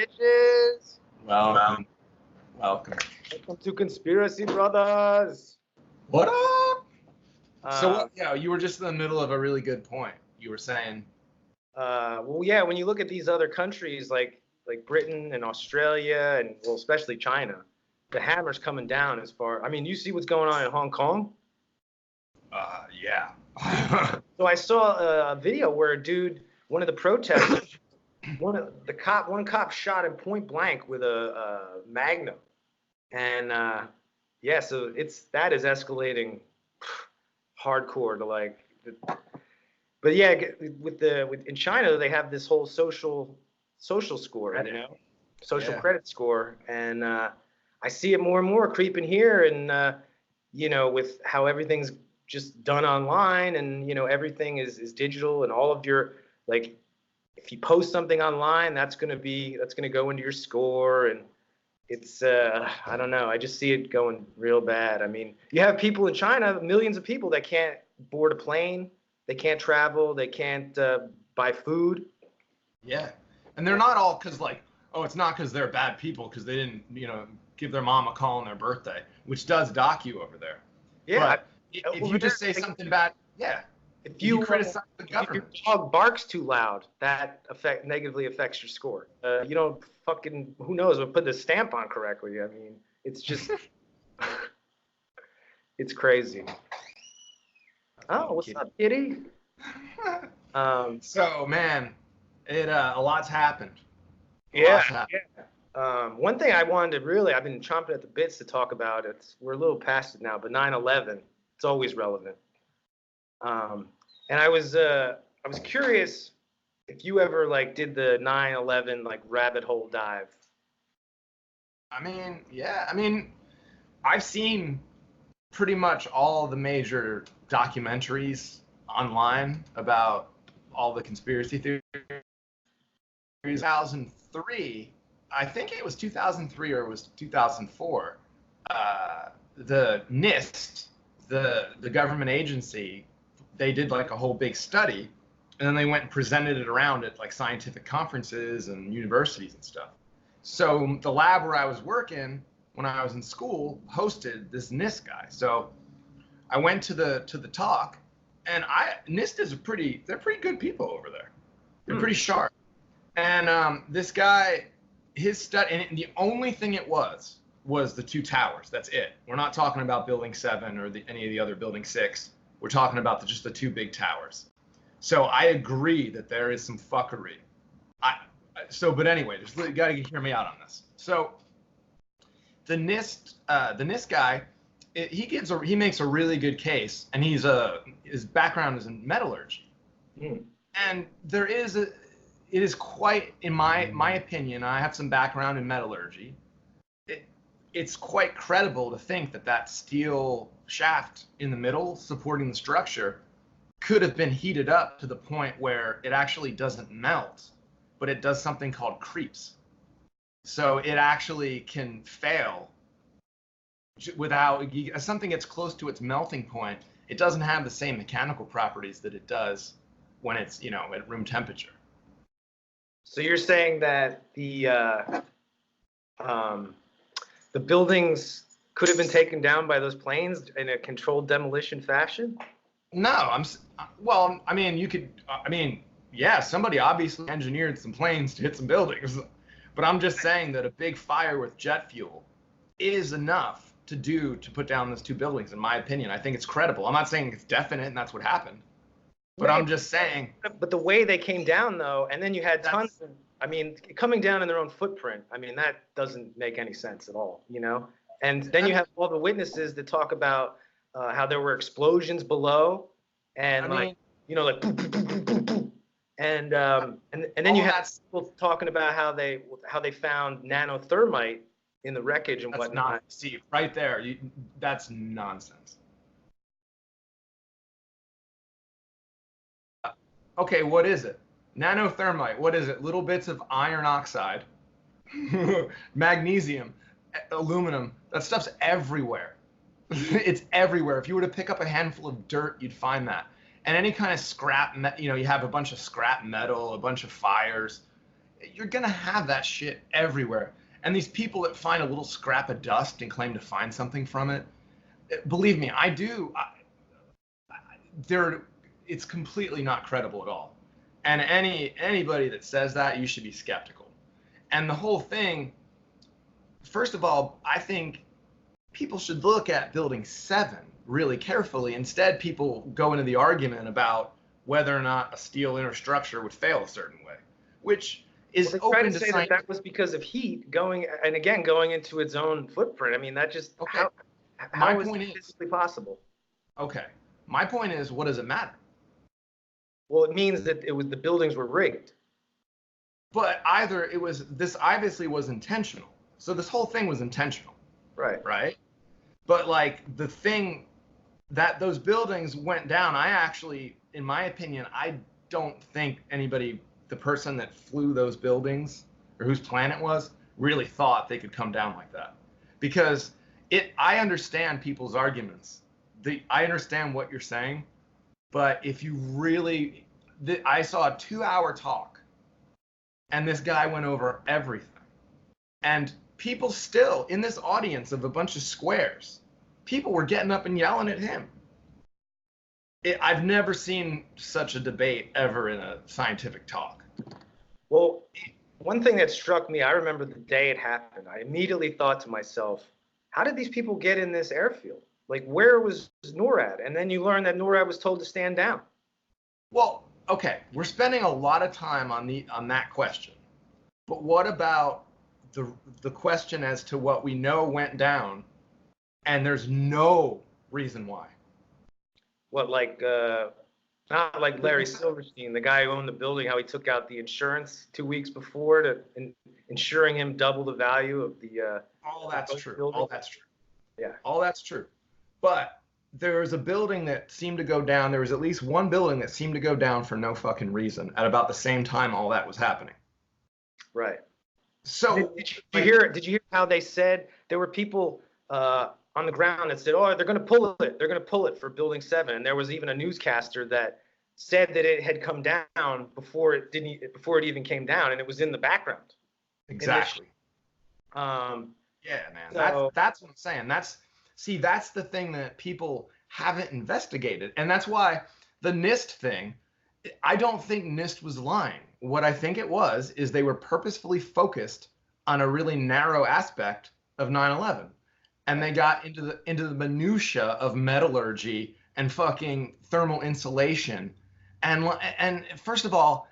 bitches. Welcome. Welcome. Welcome to Conspiracy Brothers. What up? So what? Yeah. You were just in the middle of a really good point. You were saying. Well, yeah. When you look at these other countries like Britain and Australia and well, especially China, the hammer's coming down as far. I mean, you see what's going on in Hong Kong. Yeah. So I saw a video where a dude, one of the protesters, one cop shot him point blank with a Magnum, and yeah, so that is escalating hardcore to like. But yeah, in China they have this whole social score, social credit score, and I see it more and more creeping here, and with how everything's just done online, and everything is digital, and all of your like, if you post something online, that's gonna go into your score, and it's I don't know, I just see it going real bad. I mean, you have people in China, millions of people that can't board a plane, they can't travel, they can't buy food. Yeah, and they're not all because it's not because they're bad people because they didn't give their mom a call on their birthday, which does dock you over there. Yeah. But if you just say something bad, if you criticize the government, if your dog barks too loud, that negatively affects your score. You don't fucking, who knows, we'll put the stamp on correctly. I mean, it's just, it's crazy. Oh, what's up, kitty? So man, a lot's happened. Yeah. One thing I wanted to really, I've been chomping at the bits to talk about. We're a little past it now, but 9/11, it's always relevant. And I was curious if you ever did the 9/11 rabbit hole dive. I mean, I've seen pretty much all the major documentaries online about all the conspiracy theories. 2003, I think it was 2003 or it was 2004. The NIST, the government agency, they did a whole big study, and then they went and presented it around at scientific conferences and universities and stuff. So the lab where I was working when I was in school hosted this NIST guy. So I went to the talk, and NIST is they're pretty good people over there. They're pretty sharp. And this guy, his study, and the only thing it was the two towers. That's it. We're not talking about Building 7 or any of the other Building 6. We're talking about just the two big towers. So I agree that there is some fuckery. But anyway, you got to hear me out on this. So the NIST guy, he makes a really good case, and his background is in metallurgy, and it is quite, in my opinion, I have some background in metallurgy. It's quite credible to think that steel shaft in the middle supporting the structure could have been heated up to the point where it actually doesn't melt, but it does something called creeps. So it actually can fail without, as something gets close to its melting point, it doesn't have the same mechanical properties that it does when it's, at room temperature. So you're saying that the buildings could have been taken down by those planes in a controlled demolition fashion? No, somebody obviously engineered some planes to hit some buildings, but I'm just saying that a big fire with jet fuel is enough to put down those two buildings, in my opinion. I think it's credible. I'm not saying it's definite and that's what happened, but I'm just saying. But the way they came down, though, and then you had tons of, coming down in their own footprint, that doesn't make any sense at all, And then you have all the witnesses that talk about how there were explosions below, and boom, boom, boom, boom, boom. And then you have people talking about how they found nanothermite in the wreckage and whatnot. See, right there, that's nonsense. Okay, what is it? Nanothermite, what is it? Little bits of iron oxide, magnesium, aluminum. That stuff's everywhere. It's everywhere. If you were to pick up a handful of dirt, you'd find that. And any kind of scrap, you have a bunch of scrap metal, a bunch of fires. You're gonna have that shit everywhere. And these people that find a little scrap of dust and claim to find something from it, believe me, I do. They're, it's completely not credible at all. And anybody that says that, you should be skeptical. And the whole thing, first of all, I think people should look at Building 7 really carefully. Instead, people go into the argument about whether or not a steel inner structure would fail a certain way, which is well, they try open to to say science. that was because of heat going, and again, going into its own footprint. I mean, that just, Okay. how is it physically possible? Okay. My point is, what does it matter? Well, it means that the buildings were rigged. But either it was, this obviously was intentional. So this whole thing was intentional, Right. right? But like the thing that those buildings went down, I actually, in my opinion, I don't think anybody, the person that flew those buildings or whose plan it was, really thought they could come down like that. Because I understand people's arguments. I understand what you're saying, but if you really, I saw a 2-hour talk, and this guy went over everything. And people still, in this audience of a bunch of squares, people were getting up and yelling at him. I've never seen such a debate ever in a scientific talk. Well, one thing that struck me, I remember the day it happened, I immediately thought to myself, how did these people get in this airfield? Like, where was NORAD? And then you learn that NORAD was told to stand down. Well, okay, we're spending a lot of time on that question. But what about the question as to what we know went down, and there's no reason why? What, like, not like Larry Silverstein, the guy who owned the building, how he took out the insurance 2 weeks before to insuring him double the value of the all that's true. building. All that's true. Yeah. All that's true. But there was a building that seemed to go down. There was at least one building that seemed to go down for no fucking reason at about the same time all that was happening. Right. So did you hear how they said there were people on the ground that said, oh, they're going to pull it. They're going to pull it for Building 7. And there was even a newscaster that said that it had come down before it even came down, and it was in the background. Exactly. Yeah, man. So, that's what I'm saying. That's the thing that people haven't investigated. And that's why the NIST thing, I don't think NIST was lying. What I think it was is they were purposefully focused on a really narrow aspect of 9/11. And they got into the minutia of metallurgy and fucking thermal insulation. And first of all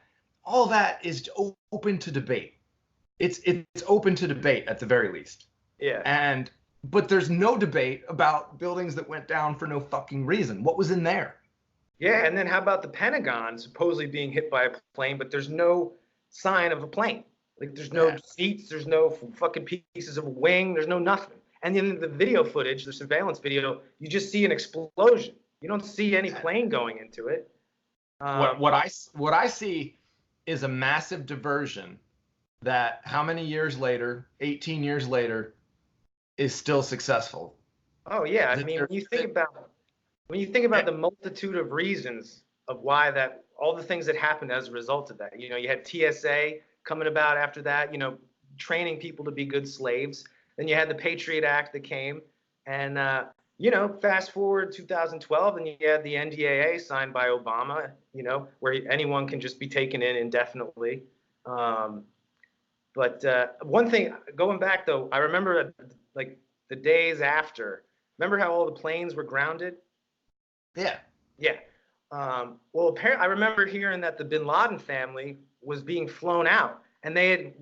that is open to debate. It's open to debate at the very least. Yeah. But there's no debate about buildings that went down for no fucking reason. What was in there? Yeah, and then how about the Pentagon supposedly being hit by a plane, but there's no sign of a plane. Like, there's no seats, there's no fucking pieces of a wing, there's no nothing. And then the video footage, the surveillance video, you just see an explosion. You don't see any plane going into it. What I see is a massive diversion that how many years later, 18 years later, is still successful. Oh yeah, I mean, when you think about the multitude of reasons of why that, all the things that happened as a result of that. You know, you had TSA coming about after that, you know, training people to be good slaves. Then you had the Patriot Act that came, and you know, fast forward 2012, and you had the NDAA signed by Obama, you know, where anyone can just be taken in indefinitely. But one thing, going back though, I remember like the days after. Remember how all the planes were grounded? Yeah. Yeah. Well, apparently, I remember hearing that the Bin Laden family was being flown out, and they had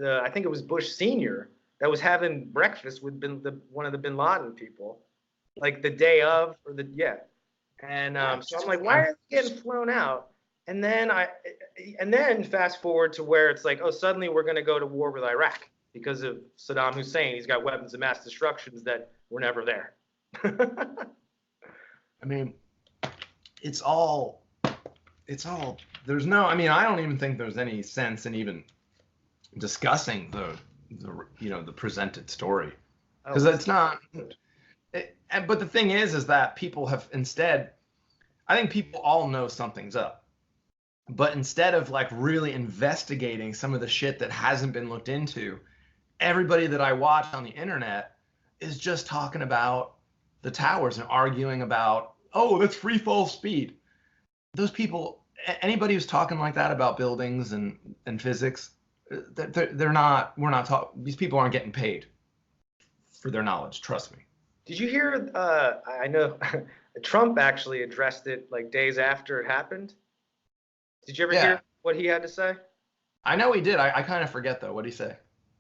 I think it was Bush Sr. that was having breakfast with one of the Bin Laden people, like the day of, And so I'm like, why are they getting flown out? And then fast forward to where it's like, oh, suddenly we're going to go to war with Iraq because of Saddam Hussein. He's got weapons of mass destruction that were never there. I mean, it's all, there's no, I mean, I don't even think there's any sense in even discussing the presented story, because it's not, but the thing is that people have instead, I think people all know something's up. But instead of like really investigating some of the shit that hasn't been looked into, everybody that I watch on the internet is just talking about the towers and arguing about, oh, that's free fall speed. Those people, anybody who's talking like that about buildings and physics, they're not, we're not talking, these people aren't getting paid for their knowledge, trust me. Did you hear? I know Trump actually addressed it like days after it happened. Did you ever Yeah, hear what he had to say? I know he did. I kind of forget though. What did he say?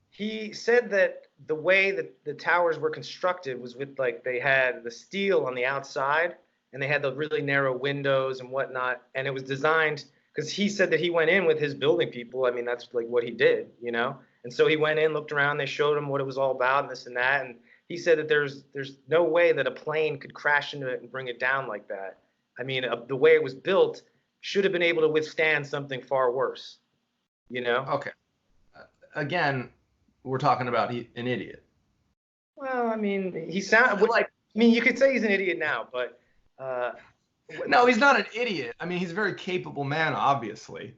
He said that the way that the towers were constructed was with like they had the steel on the outside and they had the really narrow windows and whatnot, and it was designed because he said that he went in with his building people. I mean, that's like what he did, you know. And so he went in, looked around, they showed him what it was all about, and this and that, and he said that there's no way that a plane could crash into it and bring it down like that. I mean, the way it was built should have been able to withstand something far worse, you know. Okay. Again, we're talking about an idiot. Well, I mean, he sound like. I mean, you could say he's an idiot now, but no, he's not an idiot. I mean, he's a very capable man, obviously,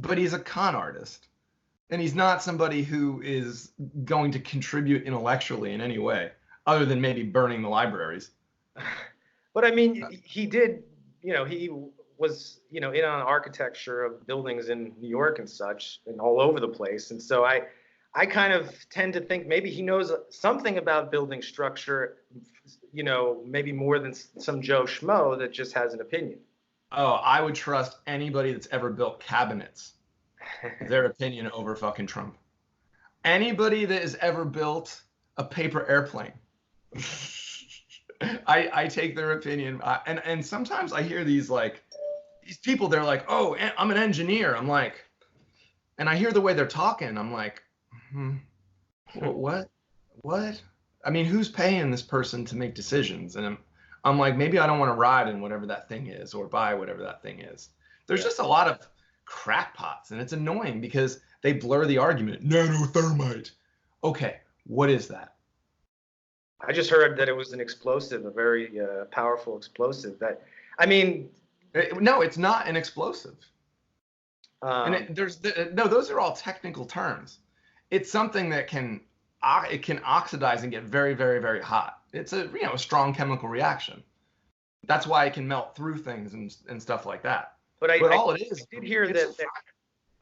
but he's a con artist, and he's not somebody who is going to contribute intellectually in any way, other than maybe burning the libraries. But I mean, he did. You know, he was in on architecture of buildings in New York and such, and all over the place, and so I kind of tend to think maybe he knows something about building structure, maybe more than some Joe Schmo that just has an opinion. Oh, I would trust anybody that's ever built cabinets, their opinion over fucking Trump. Anybody that has ever built a paper airplane, I take their opinion. And sometimes I hear these people, they're like, oh, I'm an engineer. I'm like, and I hear the way they're talking. I'm like, what? I mean, who's paying this person to make decisions? And I'm like, maybe I don't want to ride in whatever that thing is or buy whatever that thing is. There's just a lot of crackpots, and it's annoying because they blur the argument. Nanothermite. Okay, what is that? I just heard that it was an explosive, a very powerful explosive. I mean, no, it's not an explosive. Those are all technical terms. It's something that can oxidize and get very, very, very hot. It's a strong chemical reaction. That's why it can melt through things and stuff like that. But all it is,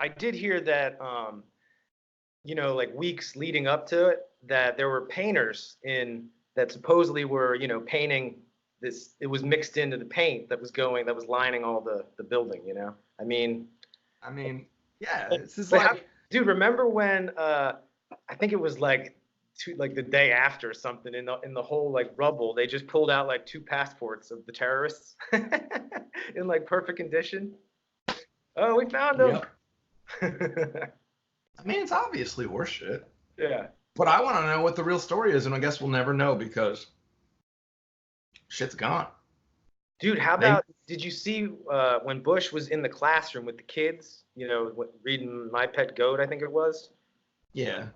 I did hear that like weeks leading up to it, that there were painters that supposedly were painting this. It was mixed into the paint that was lining all the building. I mean, yeah, this is like, dude, remember when I think it was like the day after or something, in the whole like rubble, they just pulled out like 2 passports of the terrorists in like perfect condition. Oh, we found them. Yep. I mean, it's obviously horseshit. Yeah. But I want to know what the real story is, and I guess we'll never know because shit's gone. Dude, how about, did you see when Bush was in the classroom with the kids, reading My Pet Goat, I think it was? Yeah.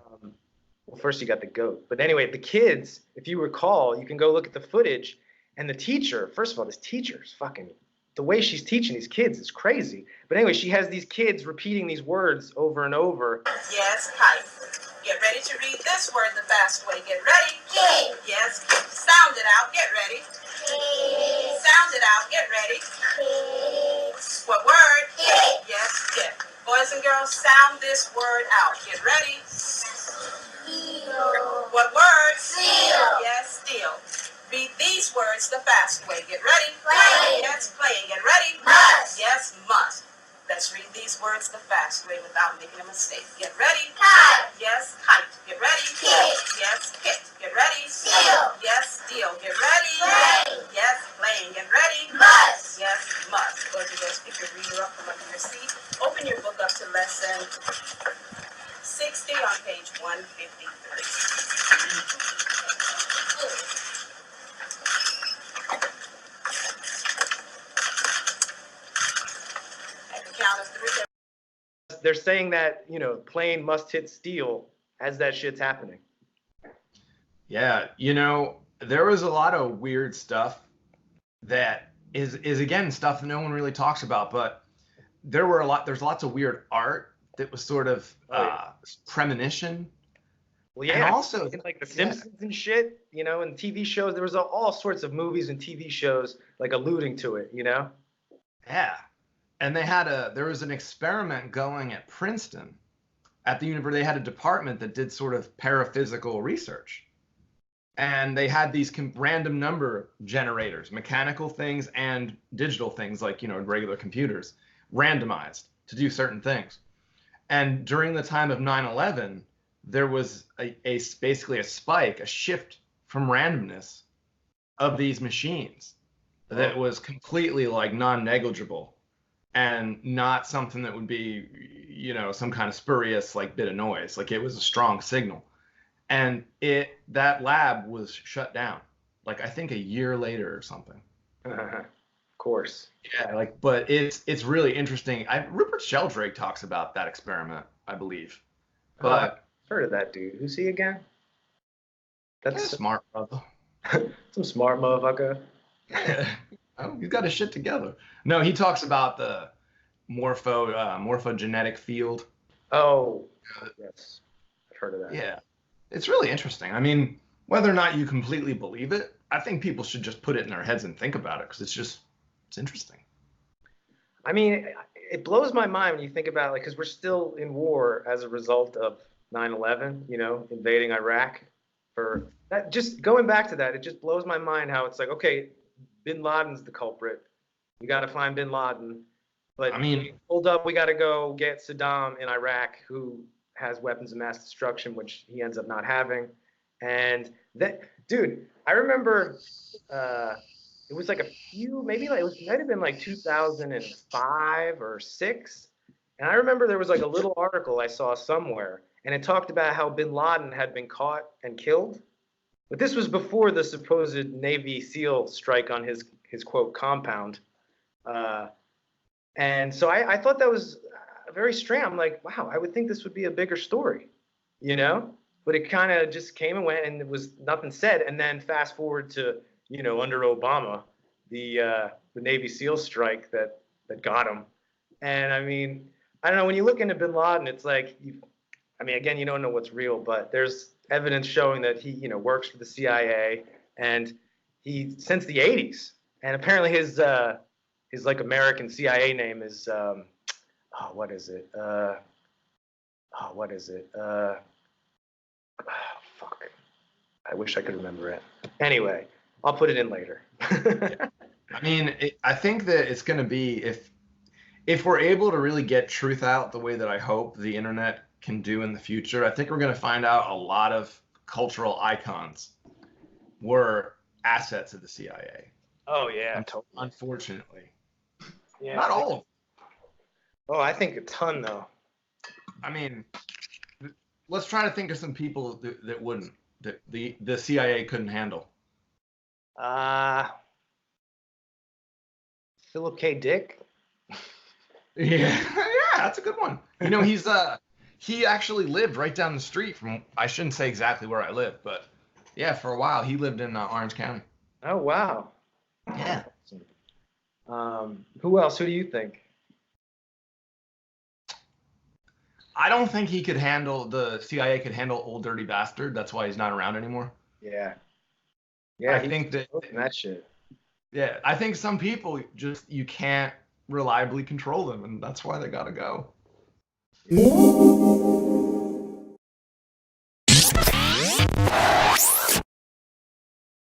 Well, first you got the goat. But anyway, the kids, if you recall, you can go look at the footage, and the teacher, first of all, this teacher's fucking, the way she's teaching these kids is crazy. But anyway, she has these kids repeating these words over and over. Yes, kite. Get ready to read this word the fast way. Get ready. Kid. Yes. Sound it out. Get ready. Kid. Sound it out. Get ready. Kid. What word? Kid. Yes, kid. Boys and girls, sound this word out. Get ready. Steel. What word? Steel. Yes, steel. Read these words the fast way. Get ready. Play. Yes, playing. Get ready. Must. Yes, must. Let's read these words the fast way without making a mistake. Get ready. Kite. Yes, kite. Get ready. Kit. Yes, kit. Get ready. Steel. Yes, steel. Get ready. Play. Yes, playing. Get ready. Must. Yes, must. Boys and girls, pick your reader up from under your seat. Open your book up to lesson 60 on page 153. Count of 3. They're saying that, plane must hit steel as that shit's happening. Yeah, there was a lot of weird stuff that is again stuff that no one really talks about, but there's lots of weird art that was sort of premonition. Well, yeah, and also in like The Simpsons and shit, you know, and TV shows. There was all sorts of movies and TV shows like alluding to it, you know. Yeah, and there was an experiment going at Princeton, at the university. They had a department that did sort of paraphysical research, and they had these random number generators, mechanical things and digital things like, you know, regular computers, randomized to do certain things. And during the time of 9/11, there was basically a spike, a shift from randomness of these machines that was completely like non-negligible and not something that would be, you know, some kind of spurious like bit of noise. Like it was a strong signal. And that lab was shut down, like I think a year later or something. Of course. Yeah, like, but it's really interesting. Rupert Sheldrake talks about that experiment, I believe. But heard of that dude. Who's he again? That's smart, brother. Some smart motherfucker. Oh, he's got his shit together. No, he talks about the morphogenetic field. Oh, yes, I've heard of that. Yeah, it's really interesting. I mean, whether or not you completely believe it, I think people should just put it in their heads and think about it because it's interesting. I mean, it blows my mind when you think about it, like, because we're still in war as a result of 9/11, you know, invading Iraq. For that, just going back to that, it just blows my mind how it's like, okay, Bin Laden's the culprit. We got to find Bin Laden. But I mean, hold up, we got to go get Saddam in Iraq, who has weapons of mass destruction, which he ends up not having. And that, dude, I remember it was like maybe like it might have been like 2005 or 6. And I remember there was like a little article I saw somewhere, and it talked about how Bin Laden had been caught and killed. But this was before the supposed Navy SEAL strike on his quote compound. And so I thought that was very strange. I'm like, wow, I would think this would be a bigger story, you know? But it kind of just came and went, and there was nothing said. And then fast forward to, you know, under Obama, the Navy SEAL strike that got him. And I mean, I don't know, when you look into Bin Laden, it's like, I mean, again, you don't know what's real, but there's evidence showing that he, you know, works for the CIA, and he since the 80s. And apparently his like American CIA name is what is it? Fuck. I wish I could remember it. Anyway, I'll put it in later. I mean, I think that it's going to be, if we're able to really get truth out the way that I hope the internet can do in the future, I think we're going to find out a lot of cultural icons were assets of the CIA. Oh yeah, totally. Unfortunately. Yeah. Not all of them. Oh, I think a ton though. I mean, let's try to think of some people that wouldn't, that the CIA couldn't handle. Philip K. Dick. Yeah, that's a good one. You know, he actually lived right down the street from, I shouldn't say exactly where I live, but yeah, for a while he lived in Orange County. Oh wow. Yeah. Who else? Who do you think? I don't think the CIA could handle Old Dirty Bastard. That's why he's not around anymore. Yeah. Yeah, I think that shit. Yeah, I think some people you can't reliably control them, and that's why they gotta go.